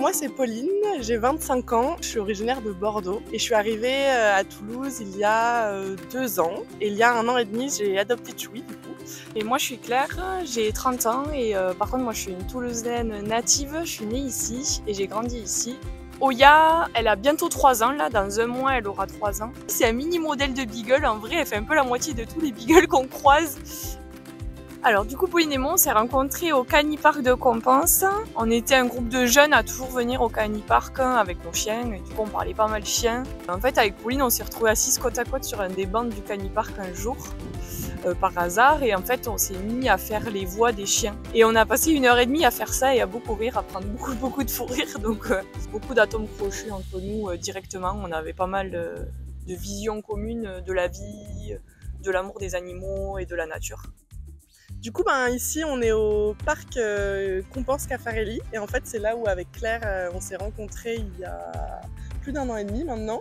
moi c'est Pauline, j'ai 25 ans, je suis originaire de Bordeaux et je suis arrivée à Toulouse il y a 2 ans. Et il y a 1 an et demi, j'ai adopté Chewy du coup. Et moi je suis Claire, j'ai 30 ans et par contre moi je suis une Toulousaine native, je suis née ici et j'ai grandi ici. Oya, elle a bientôt 3 ans, là, dans 1 mois elle aura 3 ans. C'est un mini modèle de beagle, en vrai elle fait un peu la moitié de tous les beagles qu'on croise. Alors du coup Pauline et moi on s'est rencontrés au Canipark de Compense. On était un groupe de jeunes à toujours venir au Canipark avec nos chiens et du coup on parlait pas mal chiens. En fait avec Pauline on s'est retrouvés assis côte à côte sur un des bancs du Canipark un jour par hasard et en fait on s'est mis à faire les voix des chiens. Et on a passé 1h30 à faire ça et à beaucoup rire, à prendre beaucoup de fou rire, donc beaucoup d'atomes crochus entre nous directement. On avait pas mal de visions communes de la vie, de l'amour des animaux et de la nature. Du coup, ici, on est au parc Compense Caffarelli. Et en fait, c'est là où, avec Claire, on s'est rencontrés il y a plus d'1 an et demi maintenant.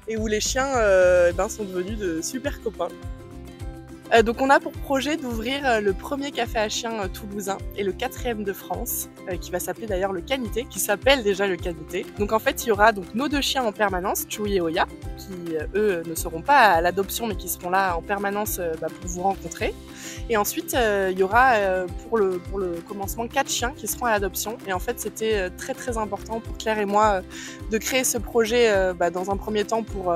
Et où les chiens sont devenus de super copains. Donc on a pour projet d'ouvrir le premier café à chiens toulousain et le 4e de France, qui va s'appeler d'ailleurs le Canité, qui s'appelle déjà le Canité. Donc en fait il y aura donc nos 2 chiens en permanence, Chewy et Oya, qui eux ne seront pas à l'adoption mais qui seront là en permanence pour vous rencontrer. Et ensuite il y aura pour le commencement 4 chiens qui seront à l'adoption. Et en fait c'était très important pour Claire et moi de créer ce projet dans un premier temps pour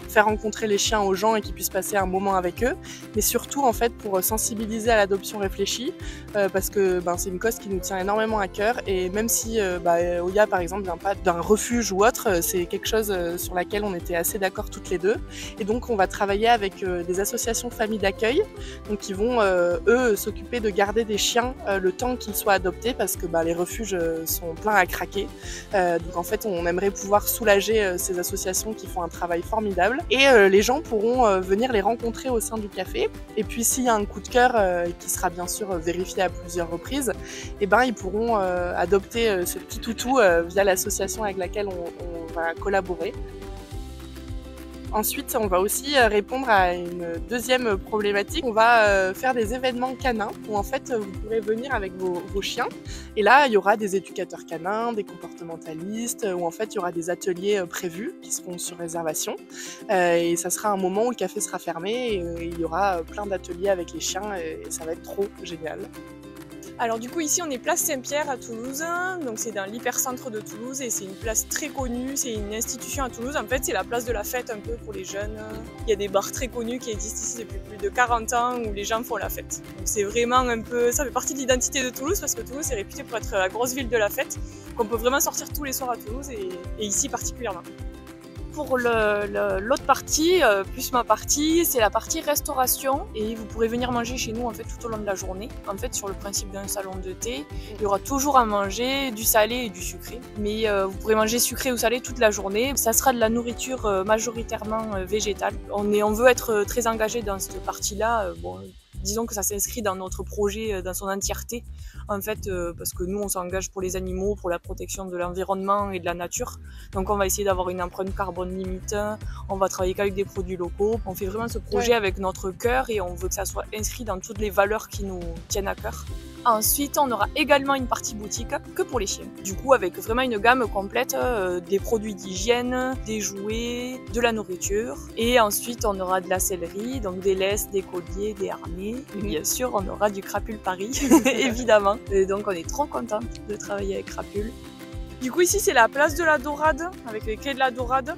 faire rencontrer les chiens aux gens et qu'ils puissent passer un moment avec eux, mais surtout en fait pour sensibiliser à l'adoption réfléchie, parce que c'est une cause qui nous tient énormément à cœur. Et même si Oya par exemple vient pas d'un refuge ou autre, c'est quelque chose sur laquelle on était assez d'accord toutes les deux. Et donc on va travailler avec des associations de familles d'accueil, donc qui vont eux s'occuper de garder des chiens le temps qu'ils soient adoptés, parce que les refuges sont pleins à craquer. Donc en fait on aimerait pouvoir soulager ces associations qui font un travail formidable. Et les gens pourront venir les rencontrer au sein du café. Et puis s'il y a un coup de cœur qui sera bien sûr vérifié à plusieurs reprises, ils pourront adopter ce petit toutou via l'association avec laquelle on va collaborer. Ensuite, on va aussi répondre à une deuxième problématique. On va faire des événements canins où en fait vous pourrez venir avec vos chiens. Et là, il y aura des éducateurs canins, des comportementalistes, où en fait il y aura des ateliers prévus qui seront sur réservation. Et ça sera un moment où le café sera fermé et il y aura plein d'ateliers avec les chiens et ça va être trop génial. Alors du coup ici on est place Saint-Pierre à Toulouse, donc c'est dans l'hypercentre de Toulouse et c'est une place très connue, c'est une institution à Toulouse. En fait c'est la place de la fête un peu pour les jeunes. Il y a des bars très connus qui existent ici depuis plus de 40 ans où les gens font la fête. Donc c'est vraiment un peu, ça fait partie de l'identité de Toulouse parce que Toulouse est réputée pour être la grosse ville de la fête. Donc on peut vraiment sortir tous les soirs à Toulouse et ici particulièrement. Pour l'autre partie, plus ma partie, c'est la partie restauration et vous pourrez venir manger chez nous en fait tout au long de la journée. En fait sur le principe d'un salon de thé, il y aura toujours à manger du salé et du sucré. Mais vous pourrez manger sucré ou salé toute la journée. Ça sera de la nourriture majoritairement végétale. On veut être très engagé dans cette partie-là. Disons que ça s'inscrit dans notre projet dans son entièreté, en fait, parce que nous on s'engage pour les animaux, pour la protection de l'environnement et de la nature. Donc on va essayer d'avoir une empreinte carbone limite, on va travailler qu'avec des produits locaux. On fait vraiment ce projet avec notre cœur et on veut que ça soit inscrit dans toutes les valeurs qui nous tiennent à cœur. Ensuite, on aura également une partie boutique que pour les chiens. Du coup, avec vraiment une gamme complète, des produits d'hygiène, des jouets, de la nourriture. Et ensuite, on aura de la sellerie, donc des laisses, des colliers, des harnais. Et bien sûr, on aura du Crapule Paris, évidemment. Et donc, on est trop contente de travailler avec Crapule. Du coup, ici, c'est la place de la Dorade, avec les quais de la Dorade.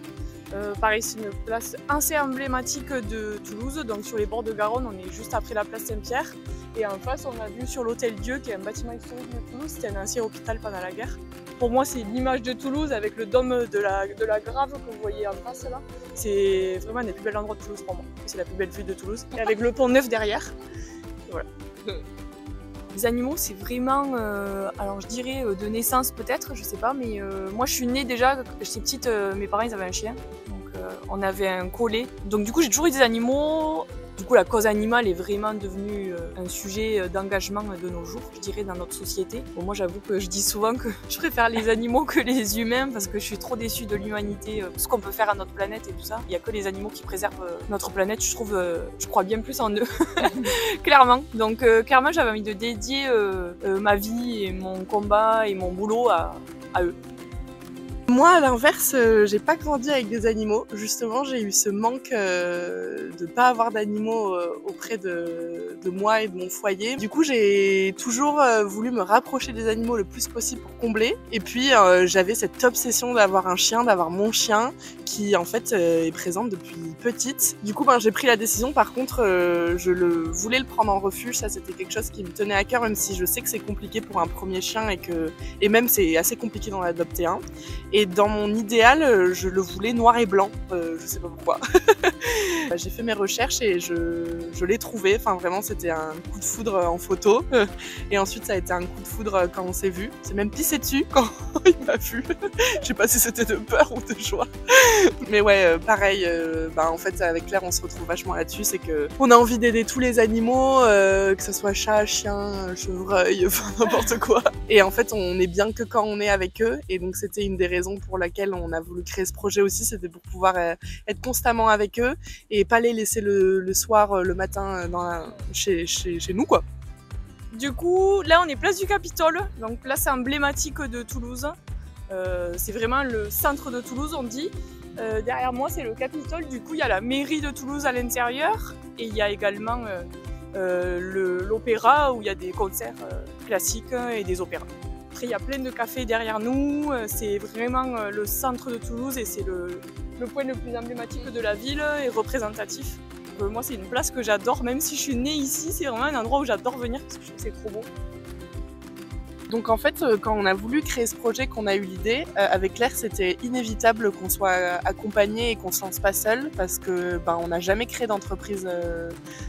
Pareil, c'est une place assez emblématique de Toulouse, donc sur les bords de Garonne, on est juste après la place Saint-Pierre. Et en face, on a vu sur l'Hôtel Dieu, qui est un bâtiment historique de Toulouse, c'était un ancien hôpital pendant la guerre. Pour moi, c'est l'image de Toulouse avec le dôme de la Grave que vous voyez en face là. C'est vraiment un des plus bels endroits de Toulouse pour moi. C'est la plus belle vue de Toulouse. Et avec le pont neuf derrière. Et voilà. Les animaux, c'est vraiment, alors je dirais de naissance peut-être, je sais pas, mais moi je suis née déjà, quand j'étais petite, mes parents ils avaient un chien, donc on avait un collet. Donc du coup j'ai toujours eu des animaux. Du coup, la cause animale est vraiment devenue un sujet d'engagement de nos jours, je dirais, dans notre société. Bon, moi, j'avoue que je dis souvent que je préfère les animaux que les humains parce que je suis trop déçue de l'humanité, tout ce qu'on peut faire à notre planète et tout ça. Il n'y a que les animaux qui préservent notre planète, je trouve, je crois bien plus en eux, clairement. Donc, clairement, j'avais envie de dédier ma vie et mon combat et mon boulot à eux. Moi, à l'inverse, j'ai pas grandi avec des animaux. Justement, j'ai eu ce manque de pas avoir d'animaux auprès de moi et de mon foyer. Du coup, j'ai toujours voulu me rapprocher des animaux le plus possible pour combler. Et puis, j'avais cette obsession d'avoir un chien, d'avoir mon chien, qui en fait est présente depuis petite. Du coup, j'ai pris la décision. Par contre, je voulais le prendre en refuge. Ça, c'était quelque chose qui me tenait à cœur, même si je sais que c'est compliqué pour un premier chien et même c'est assez compliqué d'en adopter un. Et dans mon idéal, je le voulais noir et blanc. Je sais pas pourquoi. J'ai fait mes recherches et je l'ai trouvé. Enfin, vraiment, c'était un coup de foudre en photo. Et ensuite, ça a été un coup de foudre quand on s'est vu. C'est même pissé dessus quand il m'a vu. Je sais pas si c'était de peur ou de joie. Mais ouais, pareil. En fait, avec Claire, on se retrouve vachement là-dessus. C'est que on a envie d'aider tous les animaux, que ce soit chat, chien, chevreuil, enfin n'importe quoi. Et en fait, on est bien que quand on est avec eux. Et donc, c'était une des raisons pour laquelle on a voulu créer ce projet aussi. C'était pour pouvoir être constamment avec eux et pas les laisser le soir, le matin chez nous, quoi. Du coup, là, on est place du Capitole, donc place emblématique de Toulouse. C'est vraiment le centre de Toulouse, on dit. Derrière moi, c'est le Capitole. Du coup, il y a la mairie de Toulouse à l'intérieur et il y a également l'opéra où il y a des concerts classiques et des opéras. Après, il y a plein de cafés derrière nous. C'est vraiment le centre de Toulouse et c'est le point le plus emblématique de la ville et représentatif. Moi, c'est une place que j'adore, même si je suis née ici, c'est vraiment un endroit où j'adore venir parce que je trouve que c'est trop beau. Donc en fait, quand on a voulu créer ce projet, qu'on a eu l'idée, avec Claire, c'était inévitable qu'on soit accompagné et qu'on se lance pas seul parce que on n'a jamais créé d'entreprise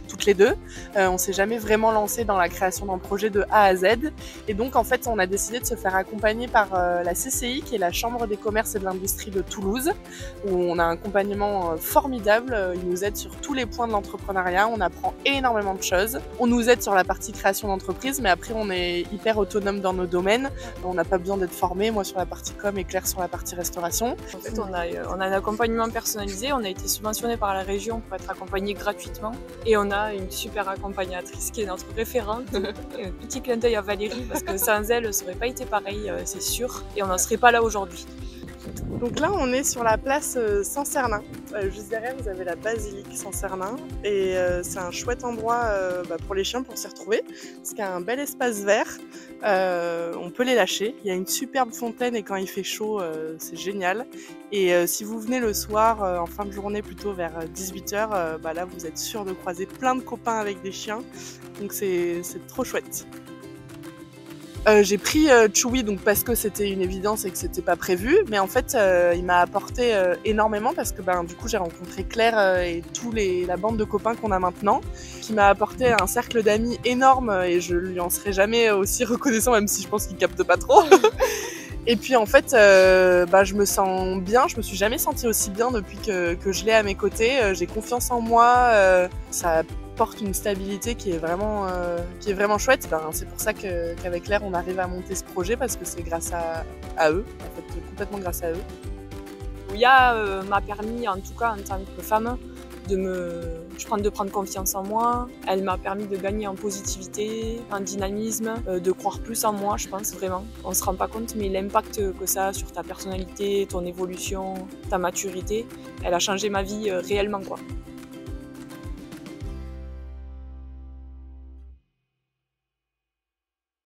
toutes les deux. On s'est jamais vraiment lancé dans la création d'un projet de A à Z. Et donc en fait, on a décidé de se faire accompagner par la CCI, qui est la Chambre des commerces et de l'industrie de Toulouse, où on a un accompagnement formidable. Ils nous aident sur tous les points de l'entrepreneuriat. On apprend énormément de choses. On nous aide sur la partie création d'entreprise, mais après on est hyper autonome dans nos domaines. On n'a pas besoin d'être formé, moi sur la partie com et Claire sur la partie restauration. En fait, on a un accompagnement personnalisé, on a été subventionné par la région pour être accompagné gratuitement et on a une super accompagnatrice qui est notre référente. Un petit clin d'œil à Valérie parce que sans elle, ça n'aurait pas été pareil, c'est sûr, et on n'en serait pas là aujourd'hui. Donc là, on est sur la place Saint-Cernin. Juste derrière, vous avez la basilique Saint-Cernin. Et c'est un chouette endroit pour les chiens pour s'y retrouver. Parce qu'il y a un bel espace vert. On peut les lâcher. Il y a une superbe fontaine et quand il fait chaud, c'est génial. Et si vous venez le soir, en fin de journée, plutôt vers 18h, là, vous êtes sûr de croiser plein de copains avec des chiens. Donc c'est trop chouette. J'ai pris Chewy donc parce que c'était une évidence et que c'était pas prévu, mais en fait il m'a apporté énormément parce que du coup j'ai rencontré Claire et la bande de copains qu'on a maintenant, qui m'a apporté un cercle d'amis énorme et je lui en serai jamais aussi reconnaissant, même si je pense qu'il capte pas trop. Et puis en fait je me sens bien, je me suis jamais sentie aussi bien depuis que je l'ai à mes côtés. J'ai confiance en moi, ça porte une stabilité qui est vraiment chouette. C'est pour ça qu'avec Claire on arrive à monter ce projet, parce que c'est grâce à eux, en fait, complètement grâce à eux. Ouya m'a permis, en tout cas en tant que femme, de prendre confiance en moi. Elle m'a permis de gagner en positivité, en dynamisme, de croire plus en moi, je pense vraiment. On se rend pas compte, mais l'impact que ça a sur ta personnalité, ton évolution, ta maturité, elle a changé ma vie réellement, quoi.